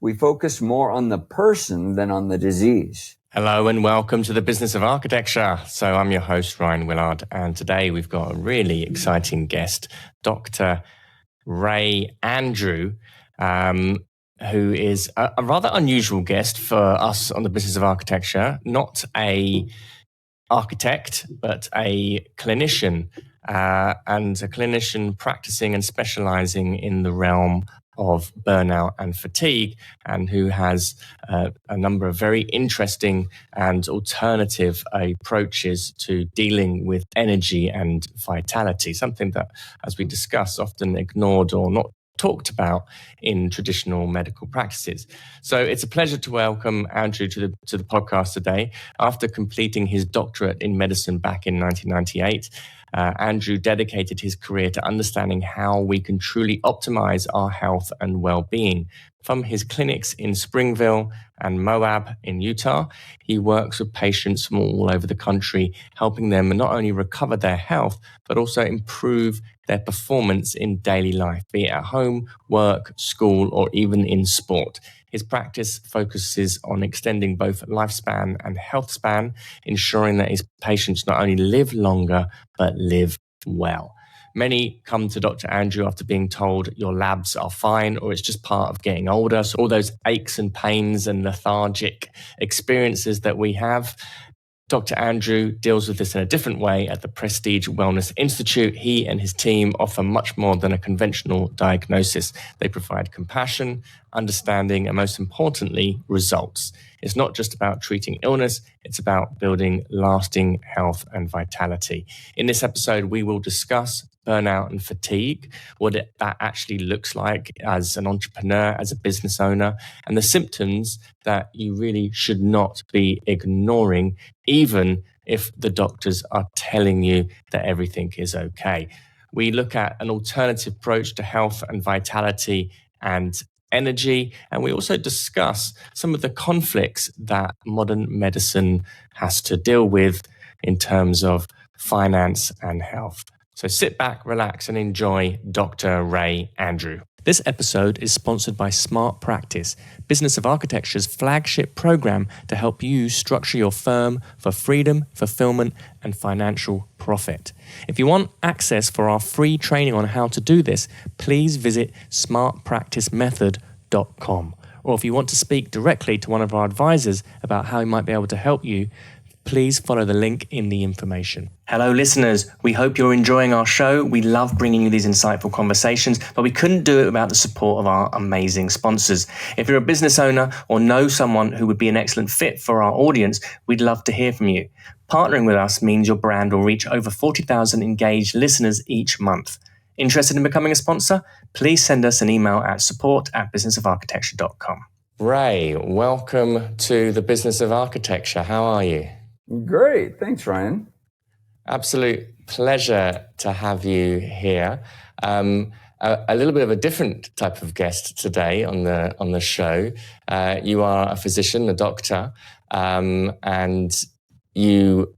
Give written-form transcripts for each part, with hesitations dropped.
we focus more on the person than on the disease. Hello and welcome to the Business of Architecture. So I'm your host, Rion Willard, and today we've got a really exciting guest, Dr. Ray Andrew, who is a rather unusual guest for us on the Business of Architecture, not a architect, but a clinician, and a clinician practicing and specializing in the realm of burnout and fatigue, and who has a number of very interesting and alternative approaches to dealing with energy and vitality, something that, as we discuss, often ignored or not talked about in traditional medical practices. So it's a pleasure to welcome Andrew to the podcast today. After completing his doctorate in medicine back in 1998, Andrew dedicated his career to understanding how we can truly optimize our health and well-being. From his clinics in Springville and Moab in Utah, he works with patients from all over the country, helping them not only recover their health, but also improve their performance in daily life, be it at home, work, school, or even in sport. His practice focuses on extending both lifespan and health span, ensuring that his patients not only live longer, but live well. Many come to Dr. Andrew after being told your labs are fine or it's just part of getting older. So all those aches and pains and lethargic experiences that we have, Dr. Andrew deals with this in a different way at the Prestige Wellness Institute. He and his team offer much more than a conventional diagnosis. They provide compassion, understanding, and most importantly, results. It's not just about treating illness, it's about building lasting health and vitality. In this episode, we will discuss burnout and fatigue, what that actually looks like as an entrepreneur, as a business owner, and the symptoms that you really should not be ignoring, even if the doctors are telling you that everything is okay. We look at an alternative approach to health and vitality and energy, and we also discuss some of the conflicts that modern medicine has to deal with in terms of finance and health. So sit back, relax, and enjoy Dr. Ray Andrew. This episode is sponsored by Smart Practice, Business of Architecture's flagship program to help you structure your firm for freedom, fulfillment, and financial profit. If you want access for our free training on how to do this, please visit smartpracticemethod.com. Or if you want to speak directly to one of our advisors about how he might be able to help you, please follow the link in the information. Hello, listeners. We hope you're enjoying our show. We love bringing you these insightful conversations, but we couldn't do it without the support of our amazing sponsors. If you're a business owner or know someone who would be an excellent fit for our audience, we'd love to hear from you. Partnering with us means your brand will reach over 40,000 engaged listeners each month. Interested in becoming a sponsor? Please send us an email at support@businessofarchitecture.com. Ray, welcome to the Business of Architecture. How are you? Great. Thanks, Ryan. Absolute pleasure to have you here. A little bit of a different type of guest today on the show. You are a physician, a doctor, and you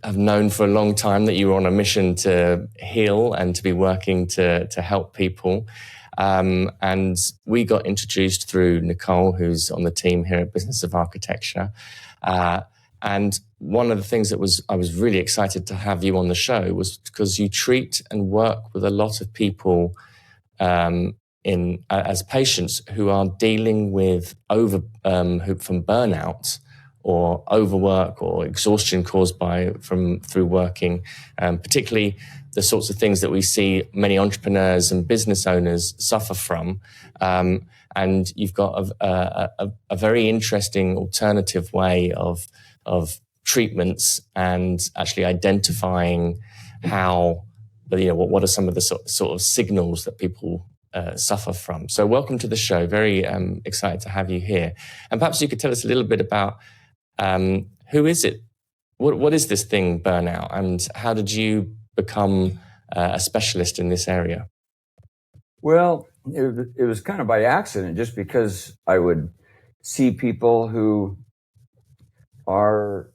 have known for a long time that you were on a mission to heal and to be working to help people. And we got introduced through Nicole, who's on the team here at Business of Architecture. And one of the things that I was really excited to have you on the show was because you treat and work with a lot of people as patients who are dealing with from burnout or overwork or exhaustion caused through working, particularly the sorts of things that we see many entrepreneurs and business owners suffer from. And you've got a very interesting alternative way of treatments and actually identifying what are some of the sort of signals that people suffer from. So welcome to the show. Very excited to have you here. And perhaps you could tell us a little bit about who is it? What is this thing, burnout? And how did you become a specialist in this area? Well, it was kind of by accident, just because I would see people who are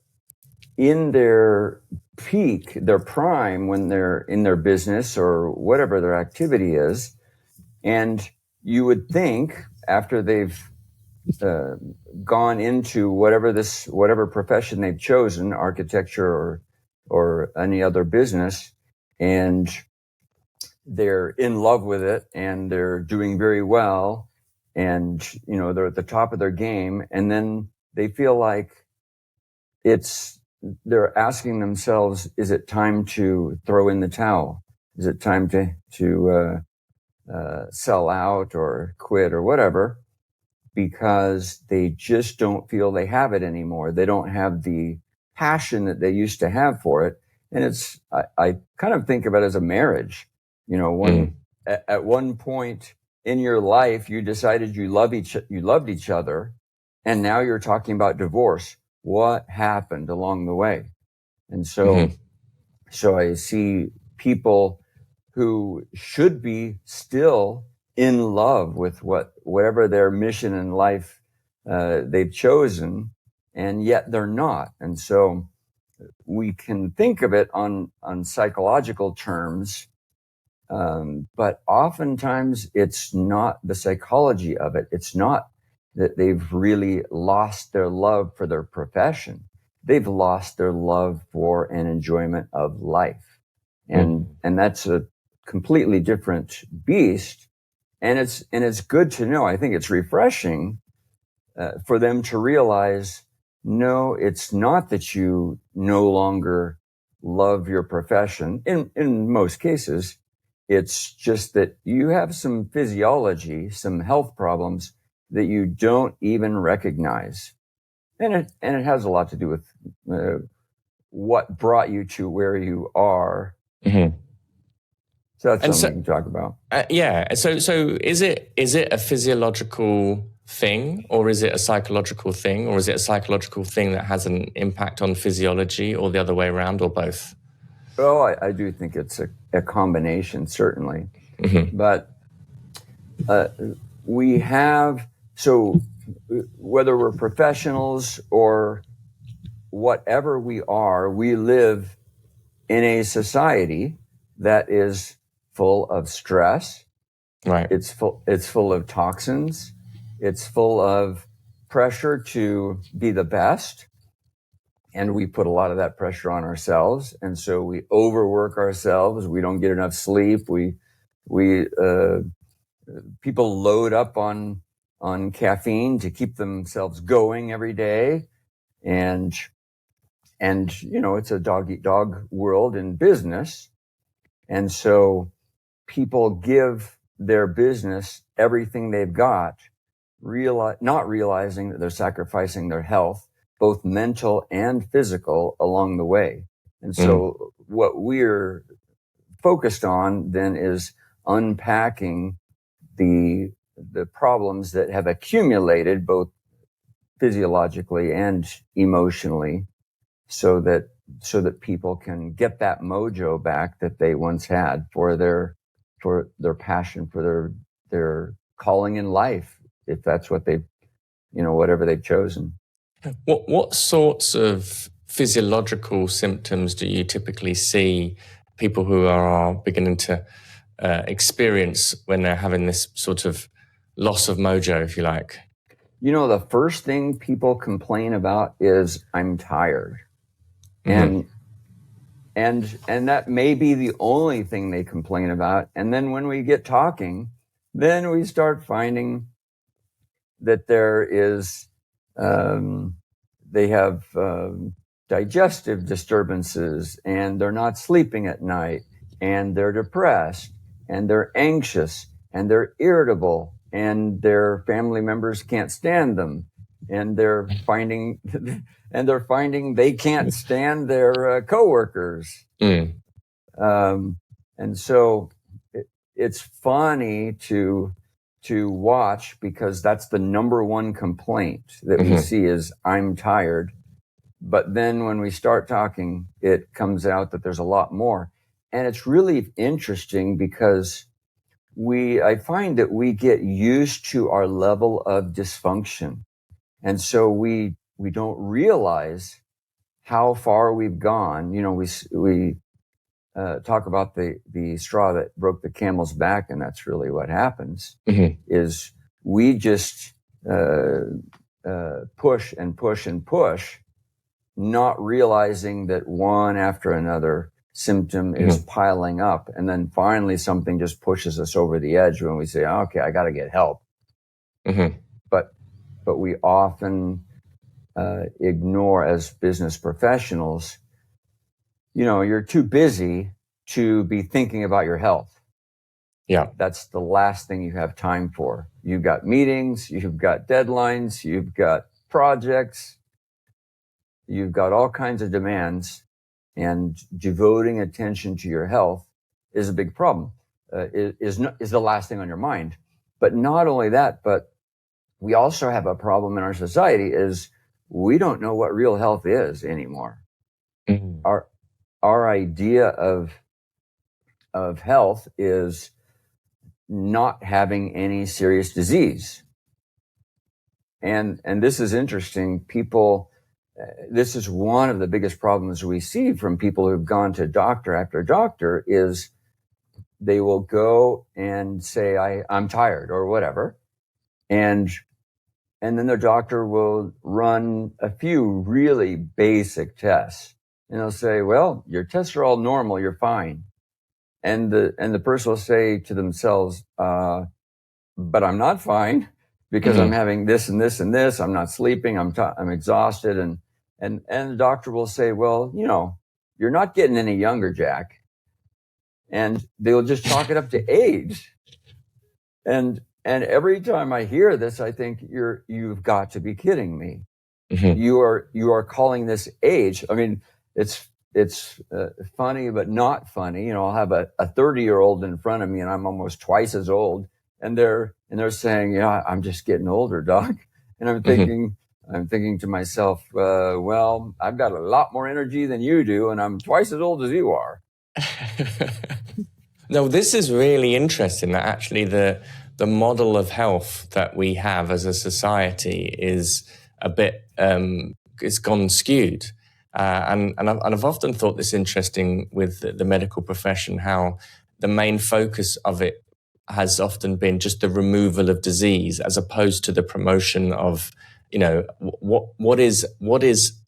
in their peak, their prime, when they're in their business or whatever their activity is. And you would think after they've gone into whatever profession they've chosen, architecture or any other business, and they're in love with it and they're doing very well, and they're at the top of their game, and then they feel like they're asking themselves, is it time to throw in the towel? Is it time to sell out or quit or whatever? Because they just don't feel they have it anymore. They don't have the passion that they used to have for it. And I kind of think of it as a marriage. At one point in your life, you decided you loved each other, and now you're talking about divorce. What happened along the way? And so I see people who should be still in love with whatever their mission in life they've chosen, and yet they're not. And so we can think of it on psychological terms, but oftentimes it's not the psychology of it. It's not that they've really lost their love for their profession. They've lost their love for an enjoyment of life. And that's a completely different beast. And it's good to know. I think it's refreshing for them to realize, no, it's not that you no longer love your profession. In most cases, it's just that you have some physiology, some health problems that you don't even recognize. And it has a lot to do with what brought you to where you are. So that's something we can talk about. Yeah. So is it a physiological thing, or is it a psychological thing, or is it a psychological thing that has an impact on physiology, or the other way around, or both? Oh, I do think it's a combination, certainly. But we have, so whether we're professionals or whatever we are, we live in a society that is full of stress. Right. It's full of toxins. It's full of pressure to be the best. And we put a lot of that pressure on ourselves. And so we overwork ourselves. We don't get enough sleep. People load up on caffeine to keep themselves going every day. And it's a dog eat dog world in business. And so people give their business everything they've got, not realizing that they're sacrificing their health, both mental and physical, along the way. And so what we're focused on then is unpacking the problems that have accumulated both physiologically and emotionally, so that people can get that mojo back that they once had for their passion, for their calling in life, if that's what whatever they've chosen. What sorts of physiological symptoms do you typically see people who are beginning to experience when they're having this sort of loss of mojo, if you like? The first thing people complain about is, I'm tired. And that may be the only thing they complain about. And then when we get talking, then we start finding that there is, they have digestive disturbances, and they're not sleeping at night, and they're depressed, and they're anxious, and they're irritable, and their family members can't stand them, and they're finding they can't stand their coworkers. And so it's funny to watch, because that's the number one complaint that we see is, I'm tired. But then when we start talking, it comes out that there's a lot more. And it's really interesting, because I find that we get used to our level of dysfunction. And so we don't realize how far we've gone. We talk about the straw that broke the camel's back, and that's really what happens. Is we just push and push and push, not realizing that one after another symptom is piling up. And then finally something just pushes us over the edge when we say, okay, I got to get help. But we often ignore, as business professionals, you're too busy to be thinking about your health. Yeah. That's the last thing you have time for. You've got meetings, you've got deadlines, you've got projects, you've got all kinds of demands, and devoting attention to your health is a big problem, is the last thing on your mind. But not only that, but we also have a problem in our society is we don't know what real health is anymore. Our idea of health is not having any serious disease. And this is interesting. People, this is one of the biggest problems we see from people who've gone to doctor after doctor is they will go and say, I'm tired or whatever. And then the doctor will run a few really basic tests. And they'll say, well, your tests are all normal, you're fine. And the person will say to themselves, but I'm not fine because I'm having this and this and this. I'm not sleeping. I'm exhausted. And the doctor will say, well, you're not getting any younger, Jack. And they'll just chalk it up to age. And every time I hear this, I think you've got to be kidding me. You are calling this age. I mean, it's funny, but not funny. I'll have a 30-year-old in front of me and I'm almost twice as old. And they're saying, I'm just getting older, doc. And I'm thinking to myself, well, I've got a lot more energy than you do. And I'm twice as old as you are. No, this is really interesting that actually the model of health that we have as a society is a bit, it's gone skewed. And I've often thought this interesting with the medical profession, how the main focus of it has often been just the removal of disease as opposed to the promotion of, what is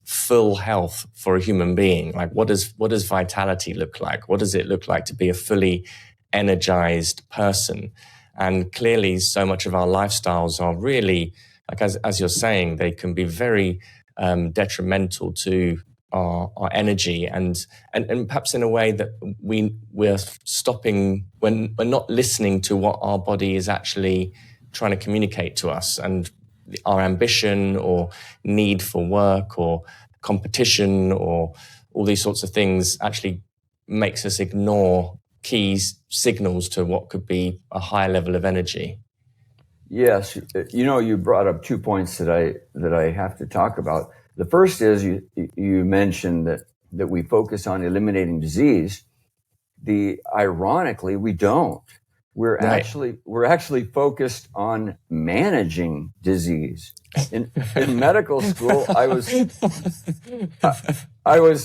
full health for a human being? Like what does vitality look like? What does it look like to be a fully energized person? And clearly so much of our lifestyles are really, like as you're saying, they can be very detrimental to our energy and perhaps in a way that we're stopping when we're not listening to what our body is actually trying to communicate to us, and our ambition or need for work or competition or all these sorts of things actually makes us ignore key signals to what could be a higher level of energy. Yes, you brought up 2 points that I have to talk about. The first is you mentioned that we focus on eliminating disease. Ironically, we don't. We're actually focused on managing disease. In medical school, I was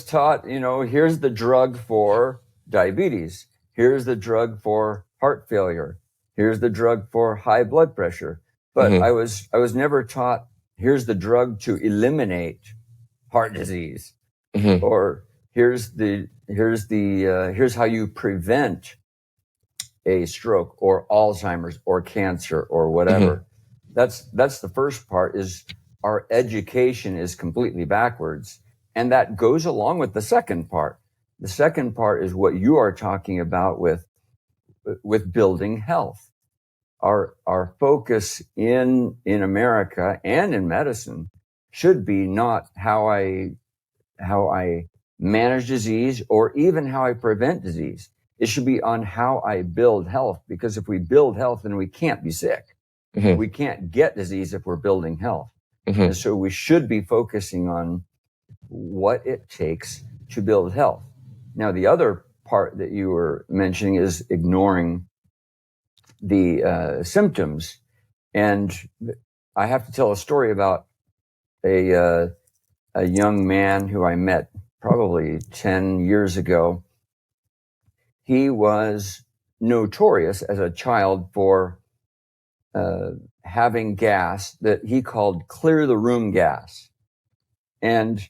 taught, here's the drug for diabetes. Here's the drug for heart failure. Here's the drug for high blood pressure. But I was never taught, here's the drug to eliminate heart disease, or here's how you prevent a stroke or Alzheimer's or cancer or whatever. That's the first part. Is our education is completely backwards, and that goes along with the second part. The second part is what you are talking about with building health. Our focus in America and in medicine should be not how I manage disease or even how I prevent disease. It should be on how I build health, because if we build health, then we can't be sick. We can't get disease if we're building health. And so we should be focusing on what it takes to build health. Now, the other part that you were mentioning is ignoring the symptoms. And I have to tell a story about a young man who I met probably 10 years ago. He was notorious as a child for having gas that he called clear the room gas. And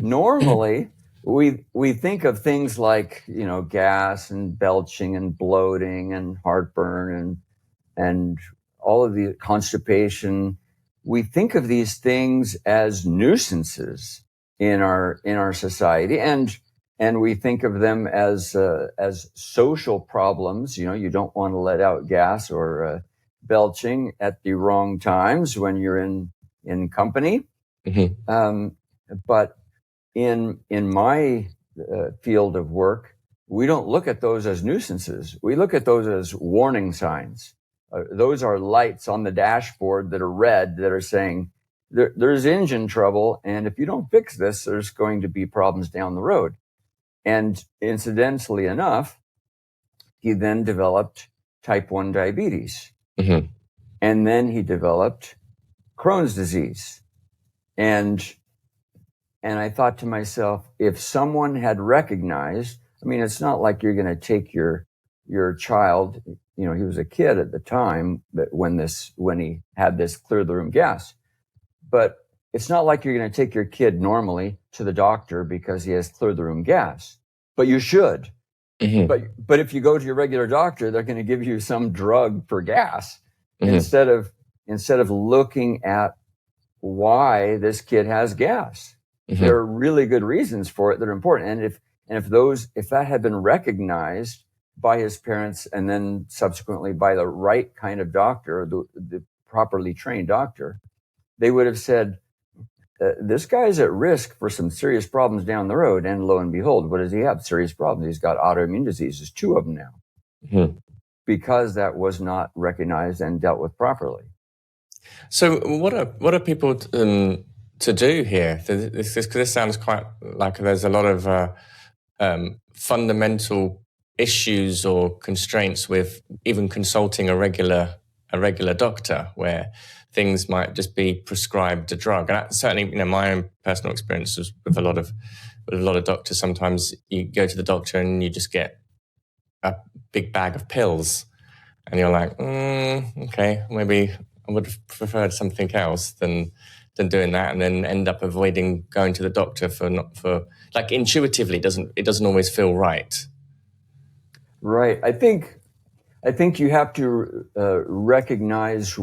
normally we think of things like, gas and belching and bloating and heartburn and all of the constipation. We think of these things as nuisances in our society, and we think of them as social problems. You don't want to let out gas or belching at the wrong times when you're in company. Mm-hmm. But in my field of work, we don't look at those as nuisances. We look at those as warning signs. Those are lights on the dashboard that are red that are saying there's engine trouble, and if you don't fix this, there's going to be problems down the road. And incidentally enough, he then developed type 1 diabetes. Mm-hmm. And then he developed Crohn's disease. And I thought to myself, if someone had recognized, it's not like you're going to take your child, he was a kid at the time that when he had this clear the room gas, but it's not like you're going to take your kid normally to the doctor because he has clear the room gas, but you should. Mm-hmm. But if you go to your regular doctor, they're going to give you some drug for gas. Mm-hmm. instead of looking at why this kid has gas. Mm-hmm. There are really good reasons for it that are important. And if that had been recognized by his parents and then subsequently by the right kind of doctor, the properly trained doctor, they would have said, this guy's at risk for some serious problems down the road. And lo and behold, what does he have? Serious problems. He's got autoimmune diseases, 2 of them now, mm-hmm. because that was not recognized and dealt with properly. So what are people to do here? This sounds quite like there's a lot of fundamental issues or constraints with even consulting a regular doctor, where things might just be prescribed a drug. And that, certainly, my own personal experience was with a lot of doctors. Sometimes you go to the doctor and you just get a big bag of pills, and you're like, okay, maybe I would have preferred something else than doing that, and then end up avoiding going to the doctor for intuitively it doesn't always feel right. Right. I think you have to recognize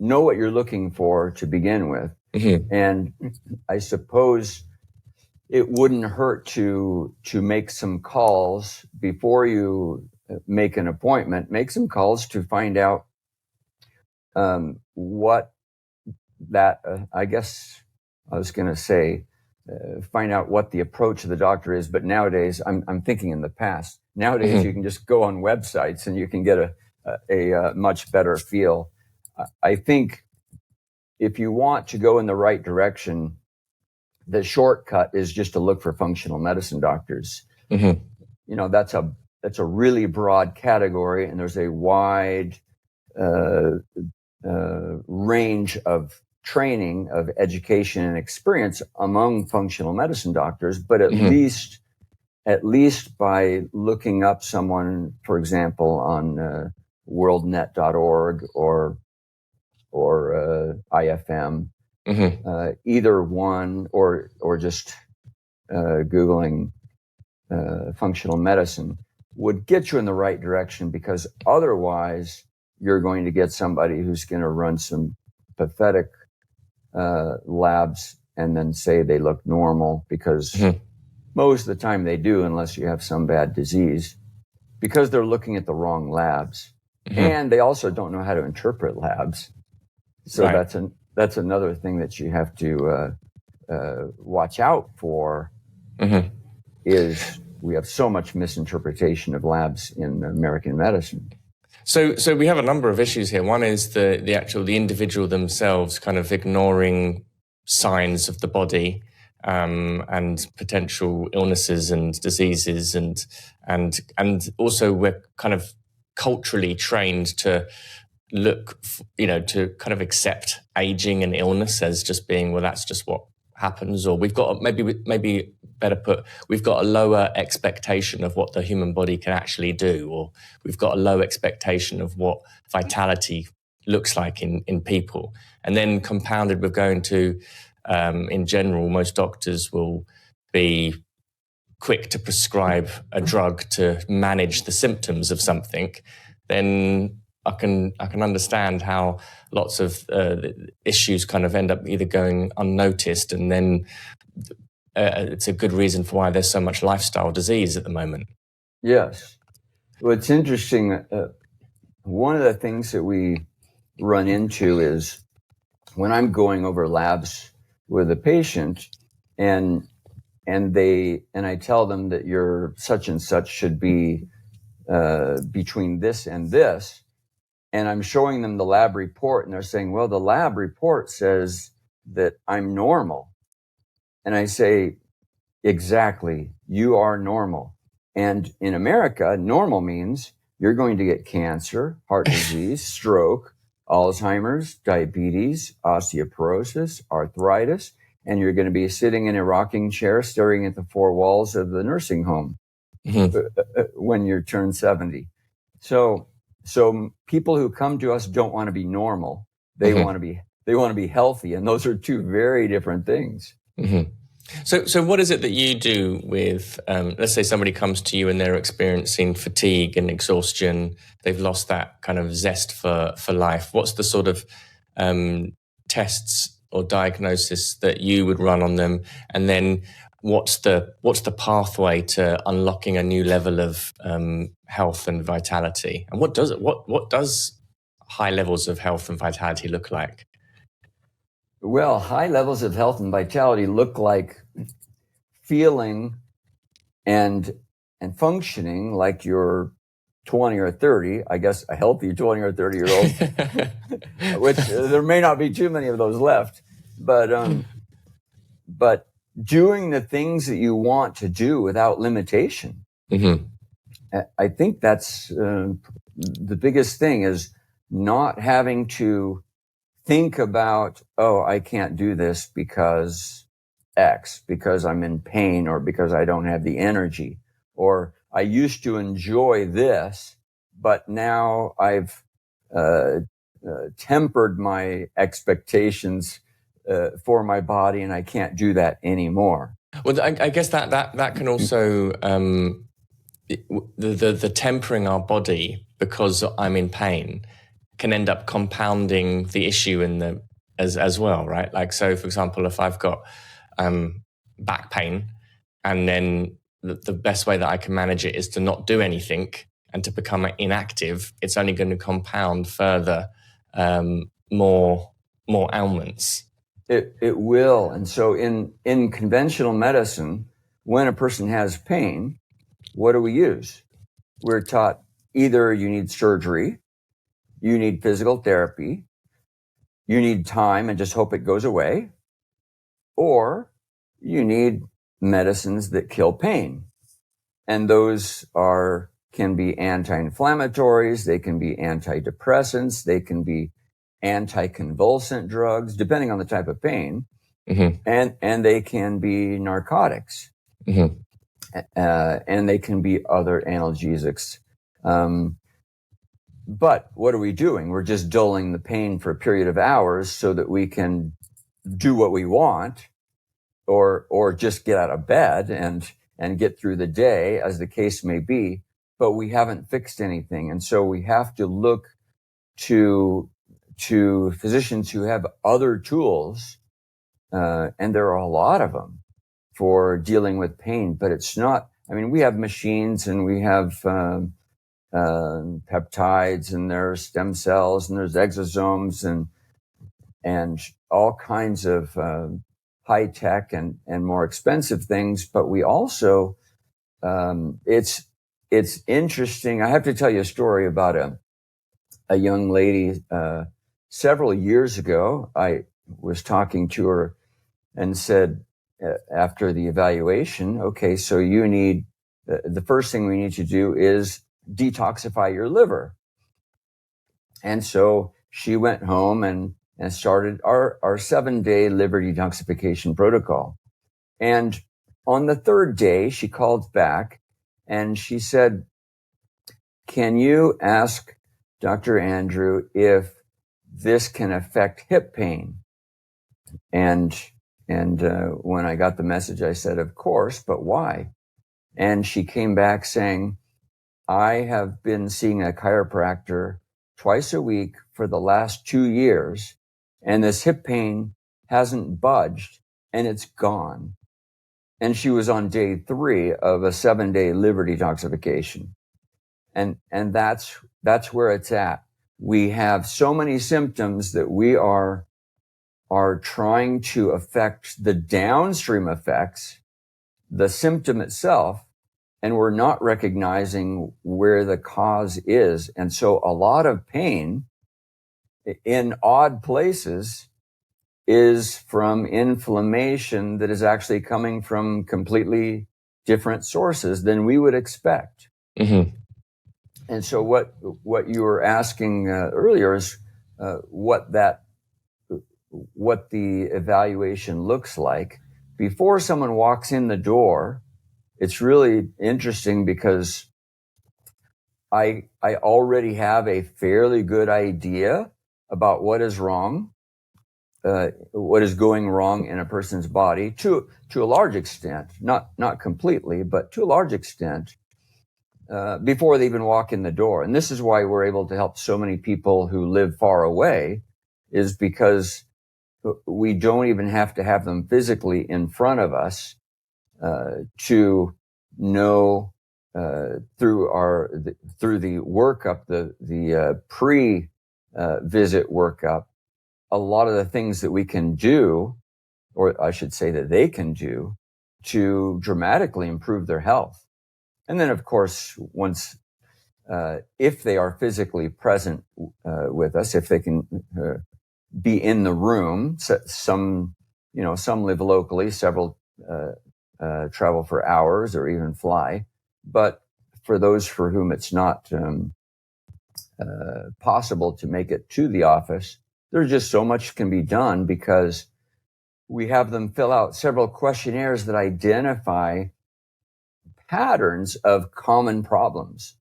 know what you're looking for to begin with. Mm-hmm. And I suppose it wouldn't hurt to make some calls before you make an appointment. Make some calls to find out what that, I guess I was going to say, find out what the approach of the doctor is. But nowadays, I'm thinking in the past. Nowadays, mm-hmm. you can just go on websites and you can get a much better feel. I think if you want to go in the right direction, the shortcut is just to look for functional medicine doctors. Mm-hmm. That's a really broad category, and there's a wide range of training, of education and experience among functional medicine doctors. But at mm-hmm. least by looking up someone, for example, on worldnet.org or IFM, mm-hmm. Either one, or just Googling functional medicine would get you in the right direction, because otherwise you're going to get somebody who's going to run some pathetic labs and then say they look normal, because mm-hmm. most of the time they do, unless you have some bad disease, because they're looking at the wrong labs. Mm-hmm. And they also don't know how to interpret labs. So right. that's another thing that you have to watch out for. Mm-hmm. Is we have so much misinterpretation of labs in American medicine. So we have a number of issues here. One is the individual themselves kind of ignoring signs of the body and potential illnesses and diseases, and also we're kind of culturally trained to look, to kind of accept aging and illness as just being, well, that's just what happens, or we've got maybe better put, we've got a lower expectation of what the human body can actually do, or we've got a low expectation of what vitality looks like in people. And then compounded with going to, in general, most doctors will be quick to prescribe a drug to manage the symptoms of something, then I can understand how lots of issues kind of end up either going unnoticed, and then it's a good reason for why there's so much lifestyle disease at the moment. Yes. Well, it's interesting. One of the things that we run into is when I'm going over labs with a patient, and I tell them that your such and such should be between this and this, and I'm showing them the lab report, and they're saying, well, the lab report says that I'm normal. And I say, exactly, you are normal. And in America, normal means you're going to get cancer, heart disease, stroke, Alzheimer's, diabetes, osteoporosis, arthritis, and you're going to be sitting in a rocking chair staring at the four walls of the nursing home when you turn 70. So people who come to us don't want to be normal. They want to be healthy, and those are two very different things. So what is it that you do with, let's say somebody comes to you and they're experiencing fatigue and exhaustion, they've lost that kind of zest for life. What's the sort of tests or diagnosis that you would run on them? And then what's the pathway to unlocking a new level of health and vitality? And what does high levels of health and vitality look like? Well, high levels of health and vitality look like feeling and functioning like you're 20 or 30, I guess a healthy 20 or 30 year old, which there may not be too many of those left, but doing the things that you want to do without limitation. I think that's the biggest thing, is not having to think about, oh, I can't do this because X, because I'm in pain, or because I don't have the energy, or I used to enjoy this, but now I've tempered my expectations for my body, and I can't do that anymore. Well, I guess that can also the tempering our body because I'm in pain can end up compounding the issue as well, right? Like, so for example, if I've got back pain, and then the best way that I can manage it is to not do anything and to become inactive, it's only going to compound further more ailments. It will. And so in conventional medicine, when a person has pain, what do we use? We're taught either you need surgery, you need physical therapy, you need time and just hope it goes away, or you need medicines that kill pain. And those can be anti-inflammatories, they can be antidepressants, they can be anticonvulsant drugs, depending on the type of pain, and they can be narcotics, and they can be other analgesics. But what are we doing? We're just dulling the pain for a period of hours so that we can do what we want, or just get out of bed and get through the day, as the case may be. But we haven't fixed anything, and so we have to look to physicians who have other tools, and there are a lot of them for dealing with pain. But it's not. I mean, we have machines, and we have peptides, and there's stem cells, and there's exosomes, and all kinds of high tech and more expensive things. But we also, it's interesting. I have to tell you a story about a young lady. Several years ago, I was talking to her and said, after the evaluation, okay, so you need, the first thing we need to do is detoxify your liver. And so she went home and started our 7-day liver detoxification protocol. And on the third day, she called back and she said, "Can you ask Dr. Andrew if this can affect hip pain?" And when I got the message, I said, "Of course, but why?" And she came back saying, "I have been seeing a chiropractor twice a week for the last 2 years, and this hip pain hasn't budged, and it's gone." And she was on day 3 of a 7-day liver detoxification. And that's where it's at. We have so many symptoms that we are trying to affect the downstream effects, the symptom itself, and we're not recognizing where the cause is. And so a lot of pain in odd places is from inflammation that is actually coming from completely different sources than we would expect. Mm-hmm. And so what you were asking earlier is what the evaluation looks like before someone walks in the door. It's really interesting because I already have a fairly good idea about what is wrong, what is going wrong in a person's body to a large extent, not completely, but to a large extent, before they even walk in the door. And this is why we're able to help so many people who live far away, is because we don't even have to have them physically in front of us to know through the workup, the pre visit workup, a lot of the things that we can do, or I should say that they can do, to dramatically improve their health. And then, of course, once if they are physically present with us, if they can be in the room, some live locally, several travel for hours or even fly. But for those for whom it's not possible to make it to the office, there's just so much can be done because we have them fill out several questionnaires that identify patterns of common problems.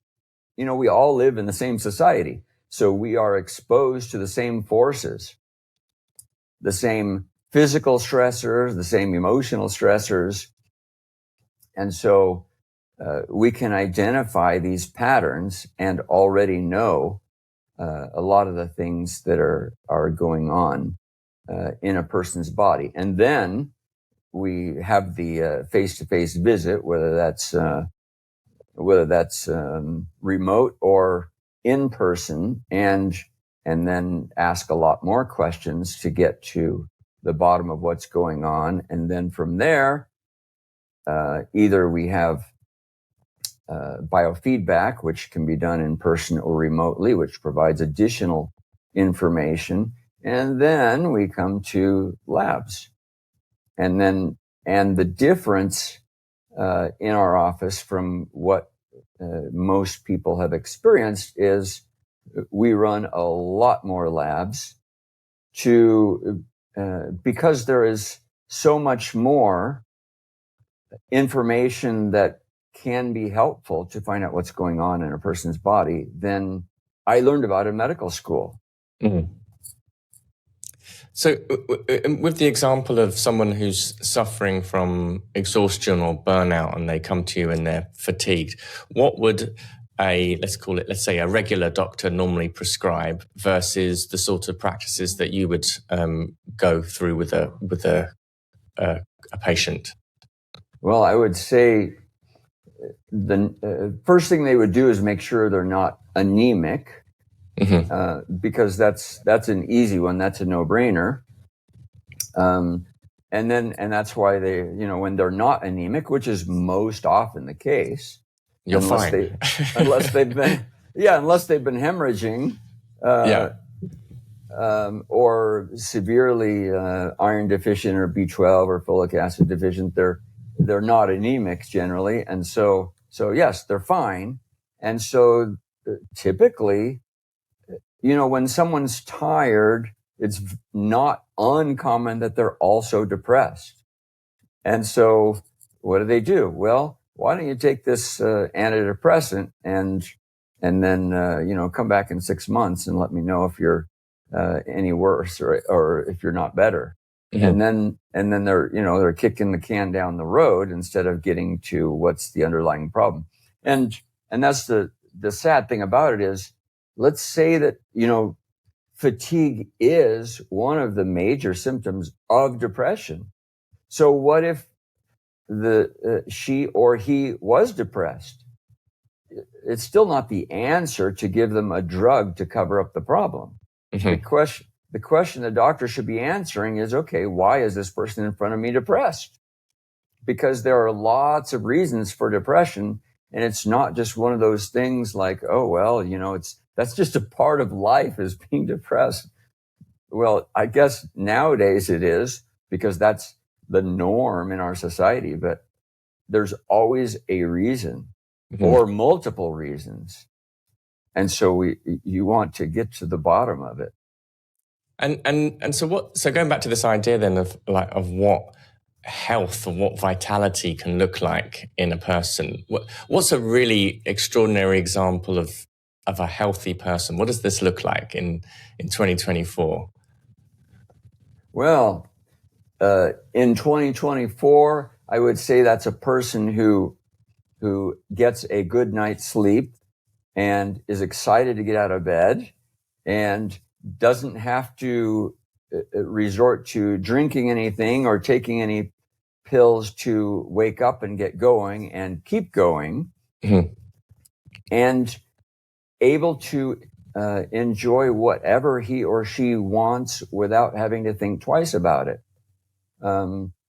We all live in the same society, so we are exposed to the same forces, the same physical stressors, the same emotional stressors. And so we can identify these patterns and already know a lot of the things that are going on in a person's body. And then we have the face-to-face visit, whether that's remote or in person, and then ask a lot more questions to get to the bottom of what's going on. And then from there, either we have biofeedback, which can be done in person or remotely, which provides additional information. And then we come to labs. And the difference in our office from what most people have experienced is we run a lot more labs because there is so much more information that can be helpful to find out what's going on in a person's body than I learned about in medical school. Mm. So with the example of someone who's suffering from exhaustion or burnout and they come to you and they're fatigued, what would let's say a regular doctor normally prescribe versus the sort of practices that you would go through with a patient? Well, I would say the first thing they would do is make sure they're not anemic. Mm-hmm. Because that's an easy one. That's a no-brainer. And that's why they, when they're not anemic, which is most often the case, you're fine. Unless they've been hemorrhaging, or severely iron deficient or B12 or folic acid deficient, they're not anemic generally, and so yes, they're fine. And so typically, when someone's tired, it's not uncommon that they're also depressed. And so what do? Well, why don't you take this antidepressant and then come back in 6 months and let me know if you're any worse or if you're not better. Mm-hmm. And then they're kicking the can down the road instead of getting to what's the underlying problem. And that's the sad thing about it is, let's say that fatigue is one of the major symptoms of depression. So what if she or he was depressed? It's still not the answer to give them a drug to cover up the problem. Mm-hmm. The question the doctor should be answering is, okay, why is this person in front of me depressed? Because there are lots of reasons for depression, and it's not just one of those things like, oh, well, that's just a part of life, is being depressed. Well, I guess nowadays it is, because that's the norm in our society, but there's always a reason. Mm-hmm. Or multiple reasons. And so you want to get to the bottom of it. And so going back to this idea then of what health or what vitality can look like in a person, what's a really extraordinary example of a healthy person? What does this look like in 2024? Well, in 2024, I would say that's a person who gets a good night's sleep and is excited to get out of bed and doesn't have to resort to drinking anything or taking any pills to wake up and get going and keep going. Mm-hmm. And able to enjoy whatever he or she wants without having to think twice about it.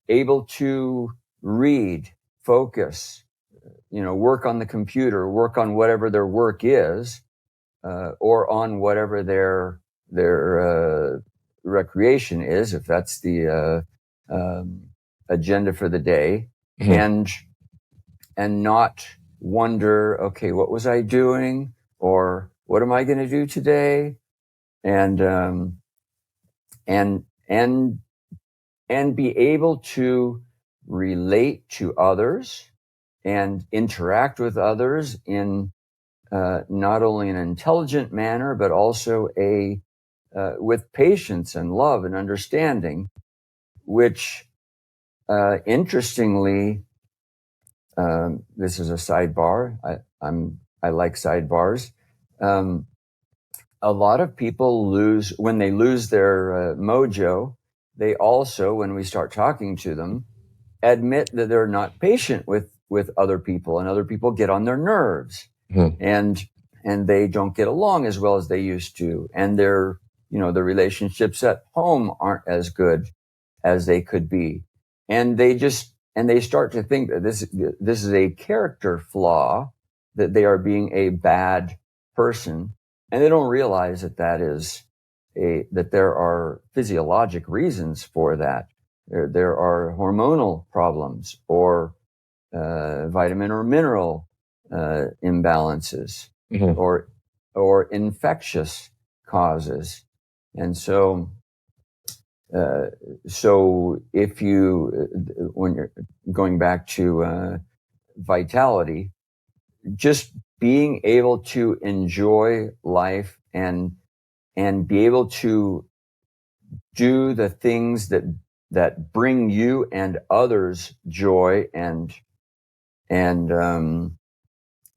Able to read, focus, work on the computer, work on whatever their work is, or on whatever their recreation is, if that's the agenda for the day. Mm-hmm. And not wonder, okay, what was I doing, or what am I going to do today, and be able to relate to others and interact with others in not only an intelligent manner, but also with patience and love and understanding, which interestingly, this is a sidebar. I like sidebars. A lot of people when they lose their mojo, they also, when we start talking to them, admit that they're not patient with other people, and other people get on their nerves. Mm-hmm. and they don't get along as well as they used to, and the relationships at home aren't as good as they could be, and they start to think that this is a character flaw, that they are being a bad person, and they don't realize that that there are physiologic reasons for that. There are hormonal problems, or vitamin or mineral imbalances, mm-hmm. or infectious causes. And so if when you're going back to vitality, just being able to enjoy life and be able to do the things that bring you and others joy and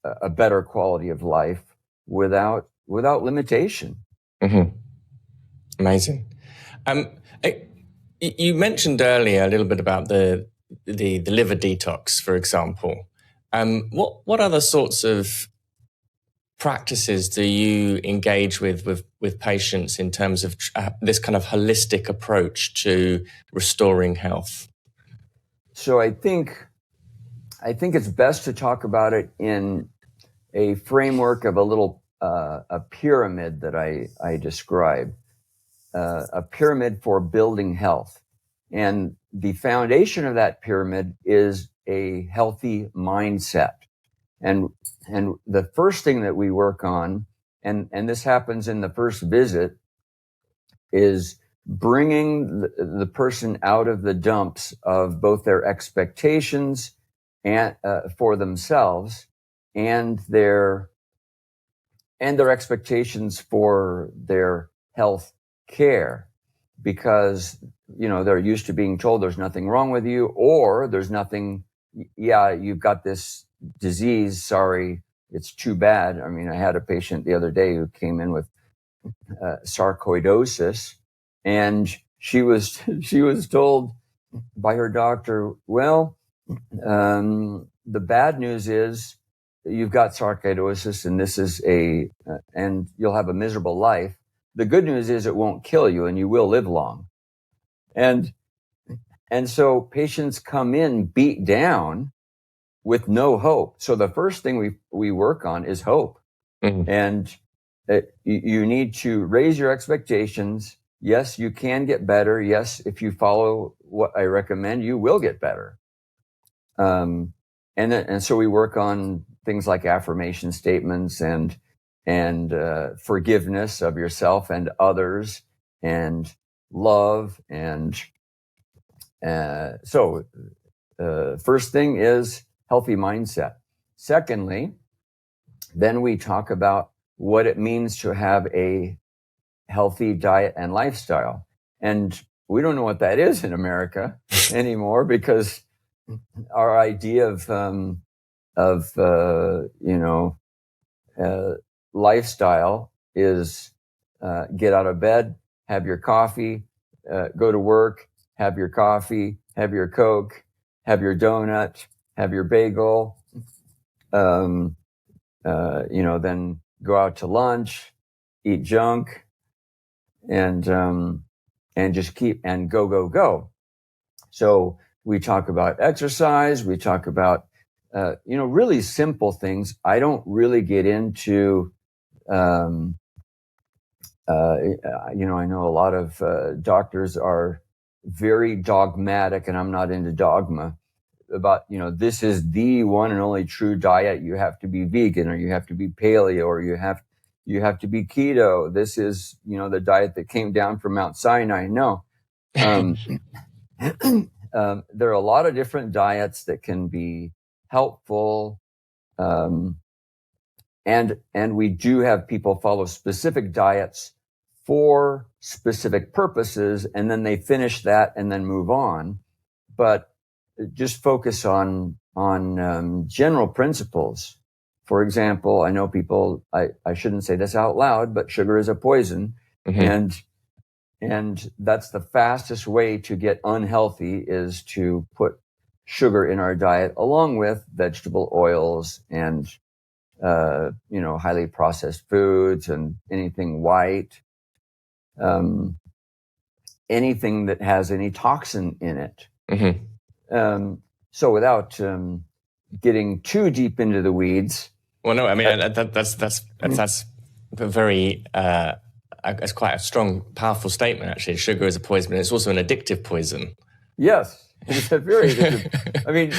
a better quality of life without limitation. Mm-hmm. Amazing. You mentioned earlier a little bit about the liver detox, for example. What other sorts of practices do you engage with patients in terms of this kind of holistic approach to restoring health? So I think it's best to talk about it in a framework of a pyramid that I describe, a pyramid for building health. And the foundation of that pyramid is a healthy mindset. And the first thing that we work on, and this happens in the first visit, is bringing the person out of the dumps of both their expectations and for themselves and their expectations for their health care, because they're used to being told there's nothing wrong with you, or there's nothing. Yeah, you've got this disease. Sorry, it's too bad. I mean, I had a patient the other day who came in with sarcoidosis, and she was told by her doctor, well, the bad news is you've got sarcoidosis, and this is and you'll have a miserable life. The good news is it won't kill you, and you will live long. And so patients come in beat down with no hope. So the first thing we work on is hope. Mm-hmm. And you need to raise your expectations. Yes, you can get better. Yes, if you follow what I recommend, you will get better. And so we work on things like affirmation statements and forgiveness of yourself and others, and love. And so first thing is healthy mindset. Secondly, then we talk about what it means to have a healthy diet and lifestyle. And we don't know what that is in America anymore, because our idea of lifestyle is get out of bed, have your coffee, go to work, have your coffee, have your Coke, have your donut, have your bagel, then go out to lunch, eat junk, and just keep and go. So we talk about exercise. We talk about, really simple things. I don't really get into, I know a lot of doctors are very dogmatic, and I'm not into dogma about, this is the one and only true diet. You have to be vegan, or you have to be paleo, or you have to be keto. This is, the diet that came down from Mount Sinai. No. There are a lot of different diets that can be helpful. And we do have people follow specific diets for specific purposes, and then they finish that and then move on. But just focus on general principles. For example, I know people, I shouldn't say this out loud, but sugar is a poison. Mm-hmm. And that's the fastest way to get unhealthy, is to put sugar in our diet along with vegetable oils and, highly processed foods and anything white, anything that has any toxin in it. Mm-hmm. So without getting too deep into the weeds. Well, no, I mean, that's very, it's quite a strong, powerful statement, actually. Sugar is a poison, but it's also an addictive poison. Yes, it's a very addictive. I mean,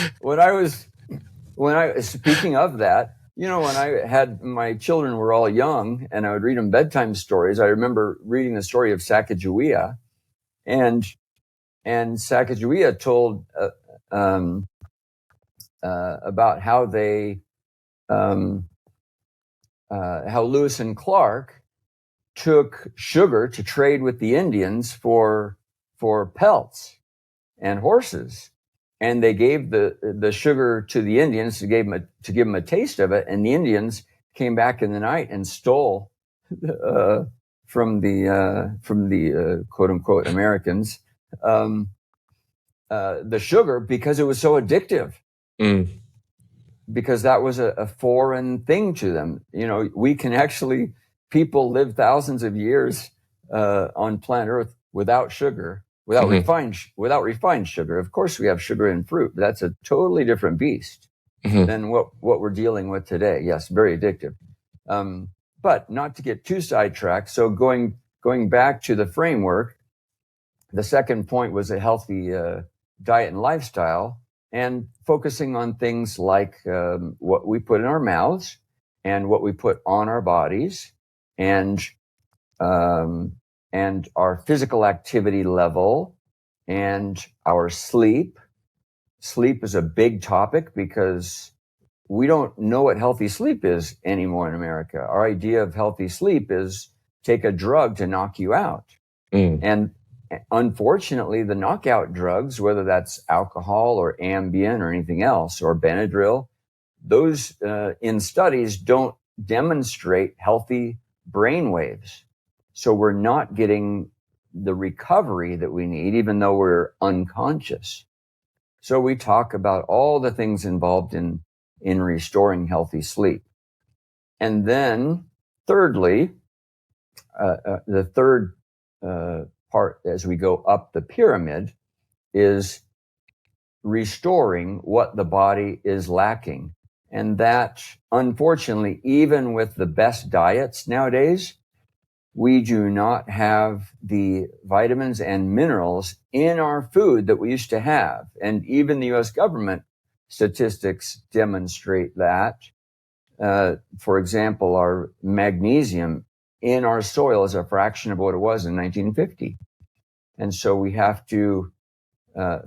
speaking of that, when I had my children were all young, and I would read them bedtime stories, I remember reading the story of Sacagawea, and Sacagawea told about how they, how Lewis and Clark took sugar to trade with the Indians for pelts and horses, and they gave the sugar to the Indians to give them a taste of it, and the Indians came back in the night and stole from the quote unquote Americans the sugar, because it was so addictive. Mm. Because that was a foreign thing to them. We can actually, people live thousands of years on planet Earth without sugar, without mm-hmm. refined sugar. Of course, we have sugar in fruit, but that's a totally different beast mm-hmm. than what we're dealing with today. Yes, very addictive. But not to get too sidetracked. So going back to the framework, the second point was a healthy diet and lifestyle, and focusing on things like what we put in our mouths and what we put on our bodies, and our physical activity level and our sleep. sleep is a big topic because we don't know what healthy sleep is anymore in America. Our idea of healthy sleep is take a drug to knock you out. And unfortunately, the knockout drugs, whether that's alcohol or Ambien or anything else, or Benadryl, those in studies don't demonstrate healthy brain waves. So we're not getting the recovery that we need, even though we're unconscious. So we talk about all the things involved in restoring healthy sleep. And then thirdly, the third part as we go up the pyramid is restoring what the body is lacking. And that, unfortunately, even with the best diets nowadays, we do not have the vitamins and minerals in our food that we used to have. And even the US government statistics demonstrate that. For example, our magnesium in our soil is a fraction of what it was in 1950. And so we have to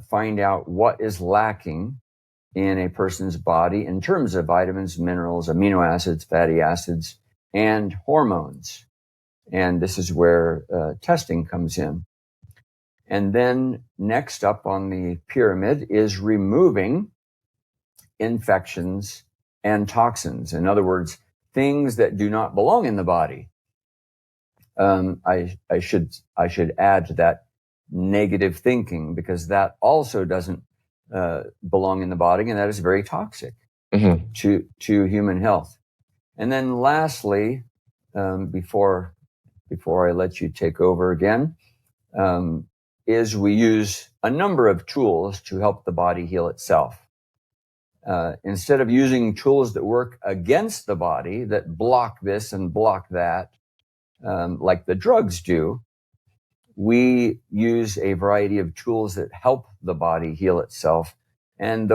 find out what is lacking in a person's body in terms of vitamins, minerals, amino acids, fatty acids, and hormones. And this is where testing comes in. And then next up on the pyramid is removing infections and toxins. In other words, things that do not belong in the body. I should add to that negative thinking, because that also doesn't belong in the body, and that is very toxic to human health. And then lastly, before I let you take over again, is we use a number of tools to help the body heal itself. Instead of using tools that work against the body, that block this and block that, like the drugs do, we use a variety of tools that help the body heal itself. And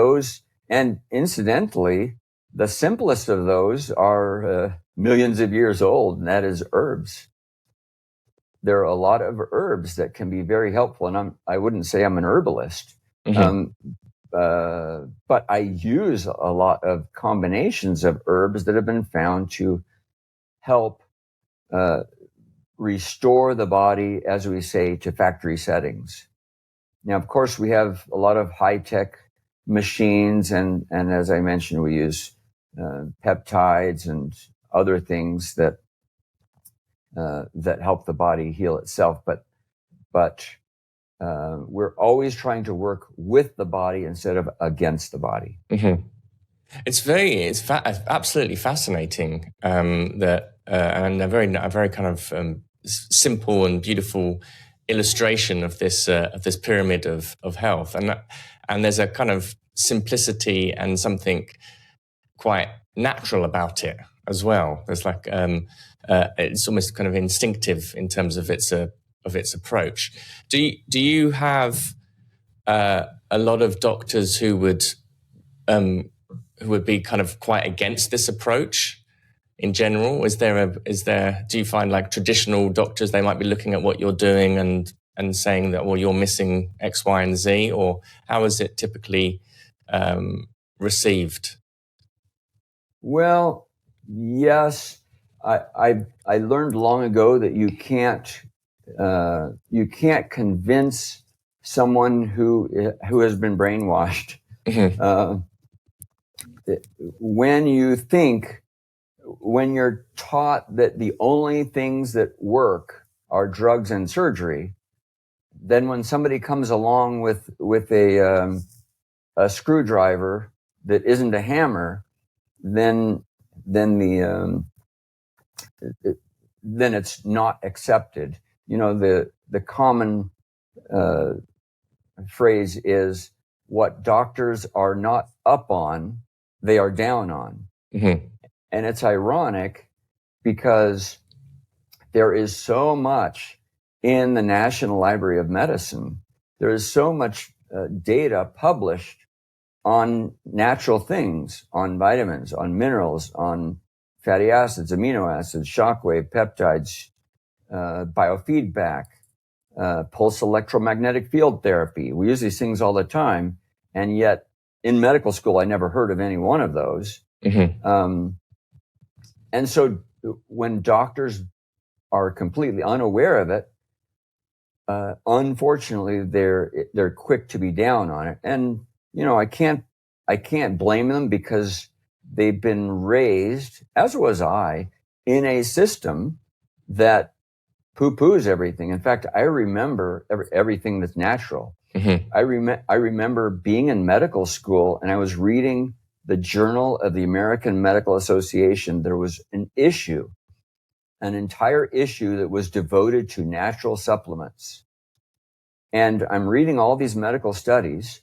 incidentally, the simplest of those are millions of years old, and that is herbs. There are a lot of herbs that can be very helpful, and I wouldn't say I'm an herbalist, but I use a lot of combinations of herbs that have been found to help restore the body, as we say, to factory settings. Now, of course, we have a lot of high-tech machines, and as I mentioned, we use peptides and other things that help the body heal itself. But we're always trying to work with the body instead of against the body. It's absolutely fascinating and a very kind of simple and beautiful illustration of this pyramid of health, and there's a kind of simplicity and something quite natural about it as well. There's like it's almost kind of instinctive in terms of its approach. Do you have a lot of doctors who would be kind of quite against this approach in general? Do you find like traditional doctors, they might be looking at what you're doing and saying that, well, you're missing X, Y, and Z, or how is it typically received? Well, yes, I learned long ago that you can't convince someone who has been brainwashed. When you're taught that the only things that work are drugs and surgery, then when somebody comes along with a screwdriver that isn't a hammer, then it's not accepted. You know, the common phrase is, what doctors are not up on, they are down on. And it's ironic because there is so much in the National Library of Medicine. There is so much data published on natural things, on vitamins, on minerals, on fatty acids, amino acids, shockwave, peptides, biofeedback, pulse electromagnetic field therapy. We use these things all the time, and yet in medical school, I never heard of any one of those. Mm-hmm. And so when doctors are completely unaware of it, unfortunately, they're quick to be down on it. And I can't blame them, because they've been raised, as was I, in a system that poo-poos everything. In fact, I remember everything that's natural. Mm-hmm. I remember being in medical school, and I was reading the Journal of the American Medical Association. There was an entire issue that was devoted to natural supplements. And I'm reading all these medical studies,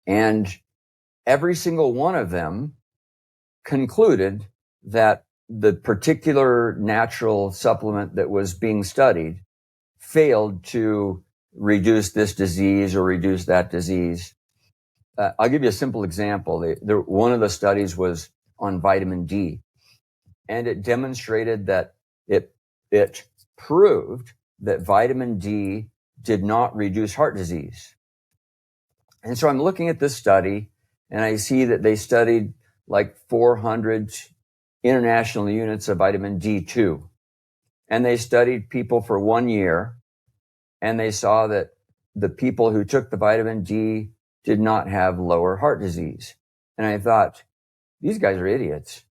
and every single one of them concluded that the particular natural supplement that was being studied failed to reduce this disease or reduce that disease. I'll give you a simple example. One of the studies was on vitamin D, and it demonstrated that it proved that vitamin D did not reduce heart disease. And so I'm looking at this study, and I see that they studied like 400 international units of vitamin D2. And they studied people for 1 year, and they saw that the people who took the vitamin D did not have lower heart disease. And I thought, these guys are idiots.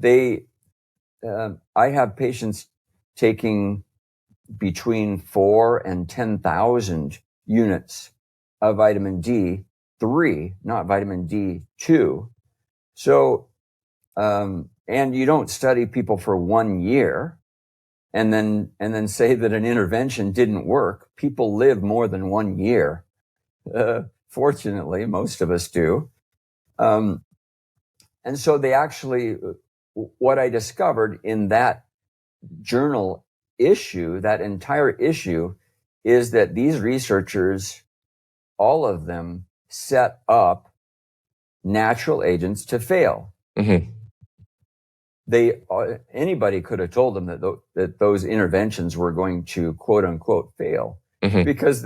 I have patients taking between 4 and 10,000 units of vitamin D3, not vitamin D2. So, and you don't study people for 1 year and then say that an intervention didn't work. People live more than 1 year. Fortunately, most of us do. And so they actually, what I discovered in that journal issue, that entire issue, is that these researchers, all of them, set up natural agents to fail. Mm-hmm. Anybody could have told them that those interventions were going to quote unquote fail, mm-hmm. because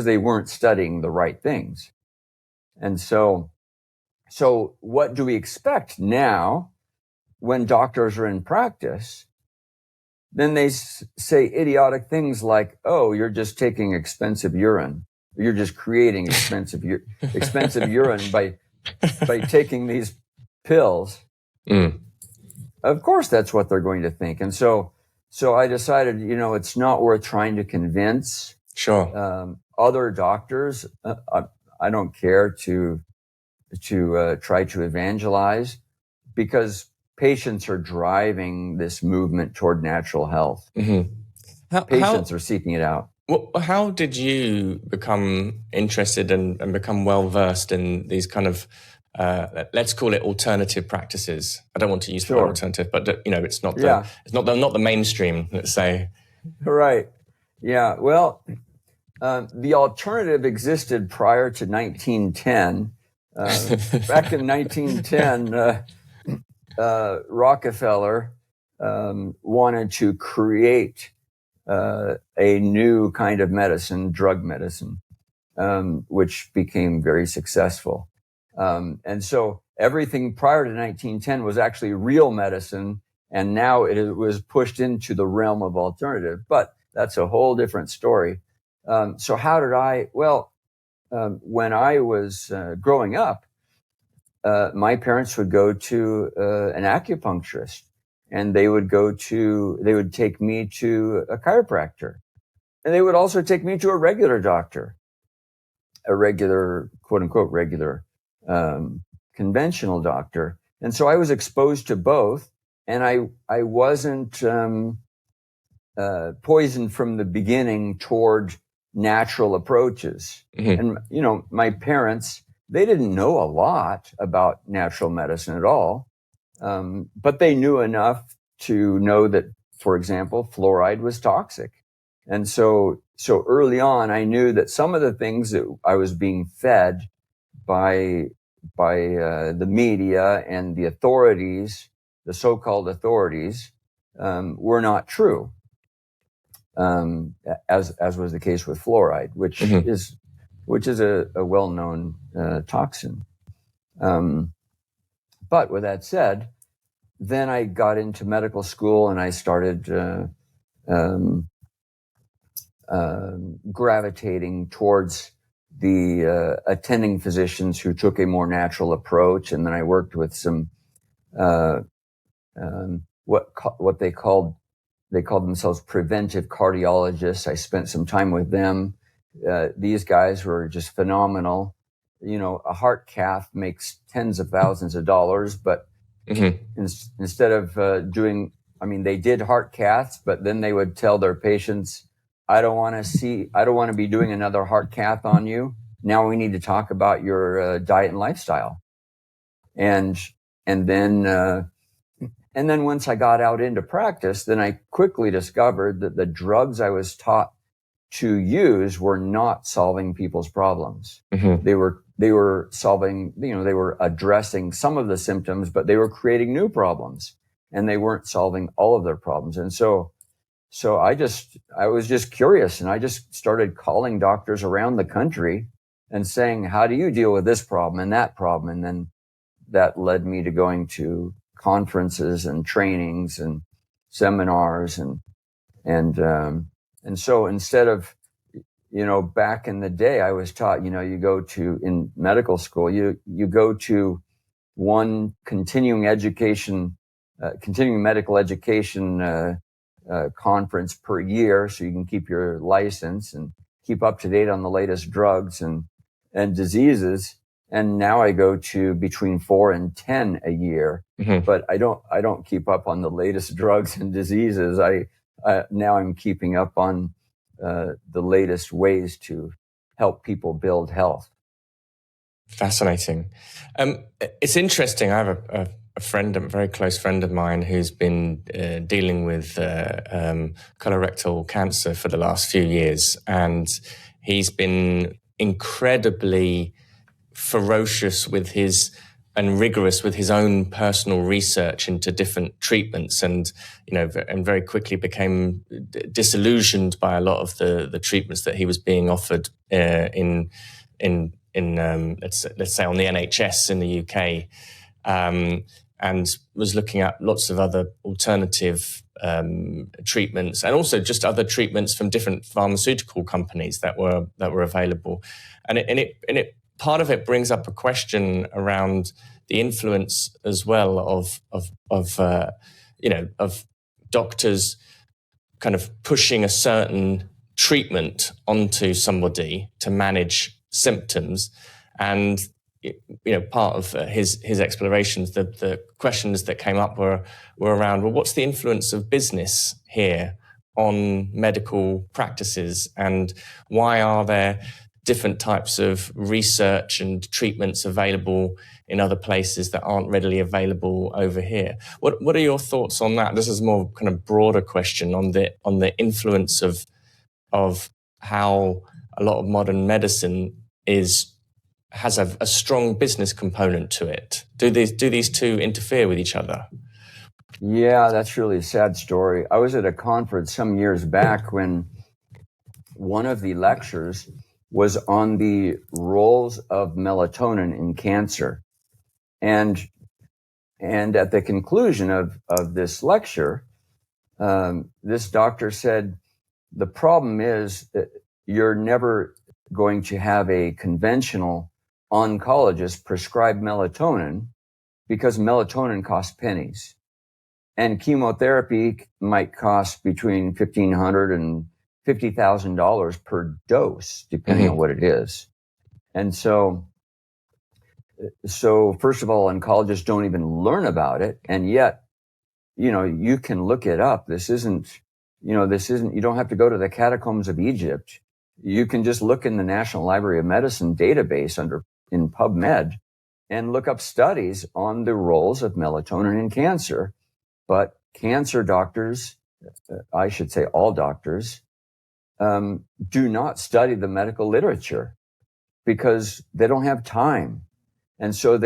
they weren't studying the right things. And so what do we expect now when doctors are in practice? Then they say idiotic things like, "Oh, you're just taking expensive urine. You're just creating expensive urine by taking these pills." Mm. Of course, that's what they're going to think. And so I decided, it's not worth trying to convince other doctors. I don't care to try to evangelize, because patients are driving this movement toward natural health. Mm-hmm. Patients are seeking it out. Well, how did you become interested and become well versed in these kind of let's call it alternative practices? I don't want to use the word alternative, but it's not the mainstream, let's say. Right. Yeah. Well, the alternative existed prior to 1910. Back in 1910, Rockefeller wanted to create a new kind of medicine, drug medicine, which became very successful. And so everything prior to 1910 was actually real medicine, and now it was pushed into the realm of alternative. But that's a whole different story. So how did I? Well, when I was growing up, my parents would go to an acupuncturist, and they would take me to a chiropractor, and they would also take me to a regular doctor, a regular, quote unquote, regular, conventional doctor. And so I was exposed to both, and I wasn't poisoned from the beginning toward natural approaches. Mm-hmm. And, my parents, they didn't know a lot about natural medicine at all. But they knew enough to know that, for example, fluoride was toxic. And so early on, I knew that some of the things that I was being fed by the media and the authorities, the so-called authorities, were not true. As was the case with fluoride, which mm-hmm. which is a well-known toxin. But with that said, then I got into medical school and I started gravitating towards the attending physicians who took a more natural approach. And then I worked with some what they called themselves preventive cardiologists. I spent some time with them. These guys were just phenomenal. A heart cath makes tens of thousands of dollars, but instead of they did heart caths, but then they would tell their patients, I don't want to be doing another heart cath on you. Now we need to talk about your diet and lifestyle. And then once I got out into practice, then I quickly discovered that the drugs I was taught to use were not solving people's problems. They were solving, they were addressing some of the symptoms, but they were creating new problems, and they weren't solving all of their problems. And so I was just curious, and I just started calling doctors around the country and saying, how do you deal with this problem and that problem? And then that led me to going to conferences and trainings and seminars and so instead of, back in the day, I was taught, you go to, in medical school, you go to one continuing medical education conference per year, so you can keep your license and keep up to date on the latest drugs and diseases. And now I go to between 4 and 10 a year, but I don't keep up on the latest drugs and diseases. Now I'm keeping up on the latest ways to help people build health. Fascinating. It's interesting. I have a friend, a very close friend of mine, who's been dealing with colorectal cancer for the last few years, and he's been incredibly ferocious and rigorous with his own personal research into different treatments, and very quickly became disillusioned by a lot of the treatments that he was being offered in let's say on the NHS in the UK, and was looking at lots of other alternative treatments, and also just other treatments from different pharmaceutical companies that were available, and it part of it brings up a question around the influence as well of doctors kind of pushing a certain treatment onto somebody to manage symptoms. And part of his explorations, the questions that came up were around, well, what's the influence of business here on medical practices, and why are there different types of research and treatments available in other places that aren't readily available over here? What are your thoughts on that? This is more kind of broader question on the influence of how a lot of modern medicine has a strong business component to it. Do these two interfere with each other? Yeah, that's really a sad story. I was at a conference some years back when one of the lectures was on the roles of melatonin in cancer. And at the conclusion of this lecture, this doctor said, the problem is that you're never going to have a conventional oncologist prescribe melatonin, because melatonin costs pennies. And chemotherapy might cost between $1,500 and $50,000 per dose, depending on what it is. And so first of all, oncologists don't even learn about it. And yet, you can look it up. You don't have to go to the catacombs of Egypt. You can just look in the National Library of Medicine database in PubMed and look up studies on the roles of melatonin in cancer. But cancer doctors, I should say all doctors, do not study the medical literature because they don't have time. And so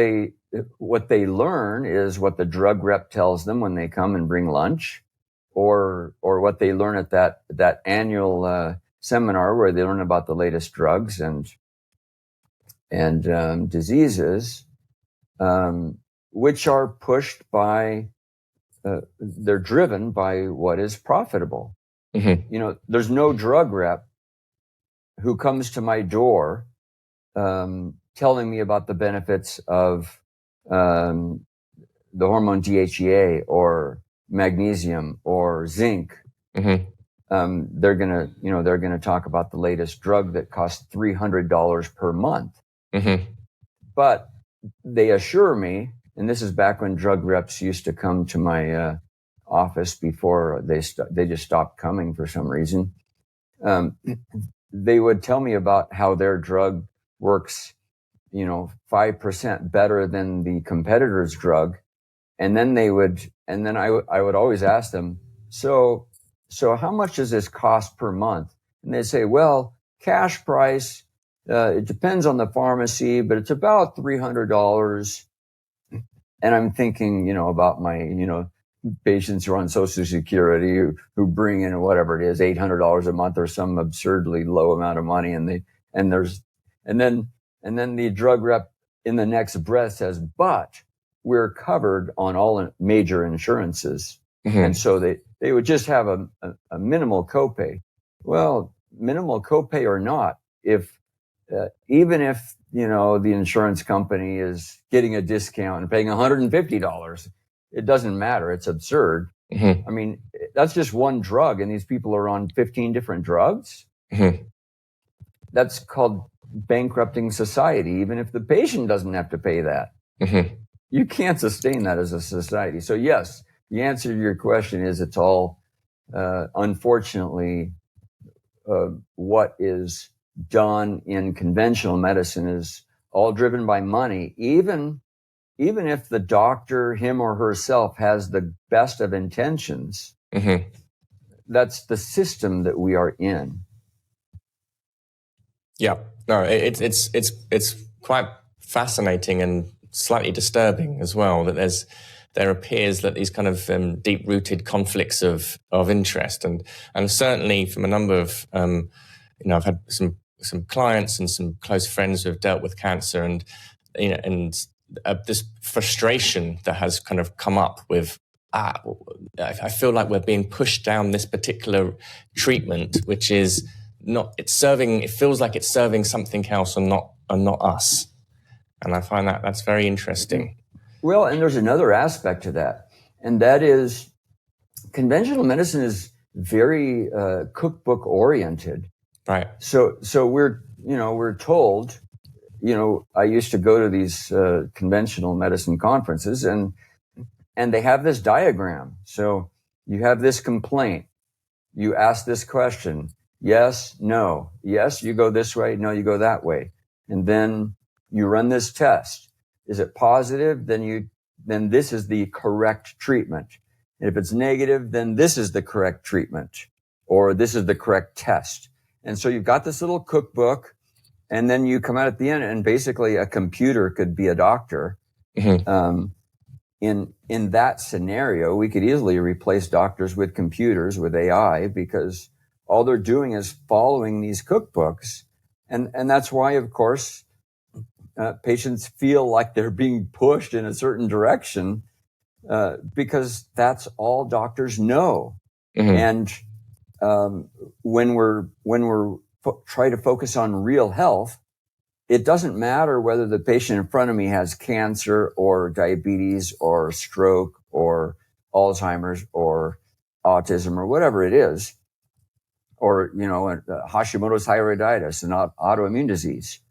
what they learn is what the drug rep tells them when they come and bring lunch, or what they learn at that annual seminar where they learn about the latest drugs. And diseases, which are pushed by, they're driven by what is profitable. Mm-hmm. There's no drug rep who comes to my door telling me about the benefits of the hormone DHEA or magnesium or zinc. Mm-hmm. They're gonna talk about the latest drug that costs $300 per month. Mm-hmm. But they assure me, and this is back when drug reps used to come to my office before they just stopped coming for some reason. They would tell me about how their drug works, 5% better than the competitor's drug. And then I would always ask them, so how much does this cost per month? And they say, well, cash price, it depends on the pharmacy, but it's about $300. And I'm thinking, about my, patients who are on Social Security who bring in whatever it is, $800 a month or some absurdly low amount of money. And then the drug rep in the next breath says, but we're covered on all major insurances. Mm-hmm. And so they would just have a minimal copay. Well, minimal copay or not, even if, the insurance company is getting a discount and paying $150, it doesn't matter. It's absurd. Mm-hmm. I mean, that's just one drug, and these people are on 15 different drugs. Mm-hmm. That's called bankrupting society, even if the patient doesn't have to pay that. Mm-hmm. You can't sustain that as a society. So yes, the answer to your question is it's all, unfortunately, what is done in conventional medicine is all driven by money, even if the doctor, him or herself, has the best of intentions. Mm-hmm. That's the system that we are in. Yeah, no, it's quite fascinating and slightly disturbing as well that there appears that these kind of deep-rooted conflicts of interest, and certainly from a number of I've had some clients and some close friends who have dealt with cancer, and this frustration that has kind of come up with. I feel like we're being pushed down this particular treatment, which is not. It feels like it's serving something else and not us. And I find that's very interesting. Well, and there's another aspect to that, and that is conventional medicine is very cookbook oriented. Right. So we're told, I used to go to these conventional medicine conferences, and they have this diagram. So you have this complaint. You ask this question. Yes, no. Yes, you go this way. No, you go that way. And then you run this test. Is it positive? Then this is the correct treatment. And if it's negative, then this is the correct treatment, or this is the correct test. And so you've got this little cookbook, and then you come out at the end, and basically a computer could be a doctor. Mm-hmm. In that scenario, we could easily replace doctors with computers, with AI, because all they're doing is following these cookbooks. And that's why, of course, patients feel like they're being pushed in a certain direction, because that's all doctors know. Mm-hmm. And when we're try to focus on real health, it doesn't matter whether the patient in front of me has cancer or diabetes or stroke or Alzheimer's or autism or whatever it is, or Hashimoto's thyroiditis, an autoimmune disease.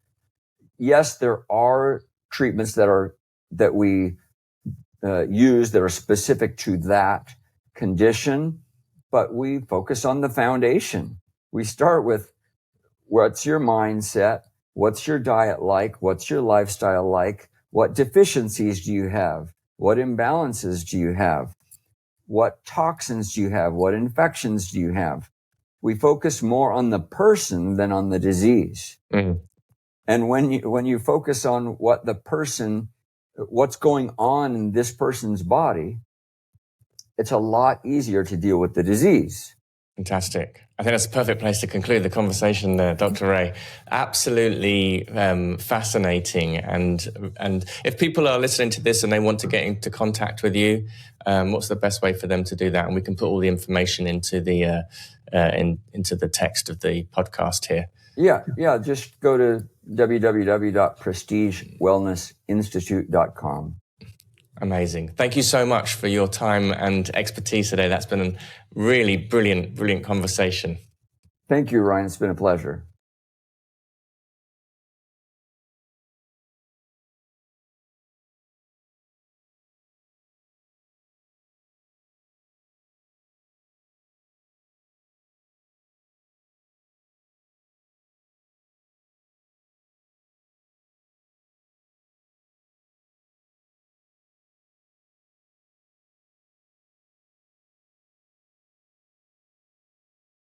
Yes, there are treatments that we use that are specific to that condition, but we focus on the foundation. We start with, what's your mindset? What's your diet like? What's your lifestyle like? What deficiencies do you have? What imbalances do you have? What toxins do you have? What infections do you have? We focus more on the person than on the disease. Mm-hmm. And when you focus on what's going on in this person's body, it's a lot easier to deal with the disease. Fantastic. I think that's a perfect place to conclude the conversation there, Dr. Ray. Absolutely fascinating. And if people are listening to this and they want to get into contact with you, what's the best way for them to do that? And we can put all the information into the into the text of the podcast here. Yeah. Just go to www.prestigewellnessinstitute.com. Amazing. Thank you so much for your time and expertise today. That's been a really brilliant conversation. Thank you, Ryan. It's been a pleasure.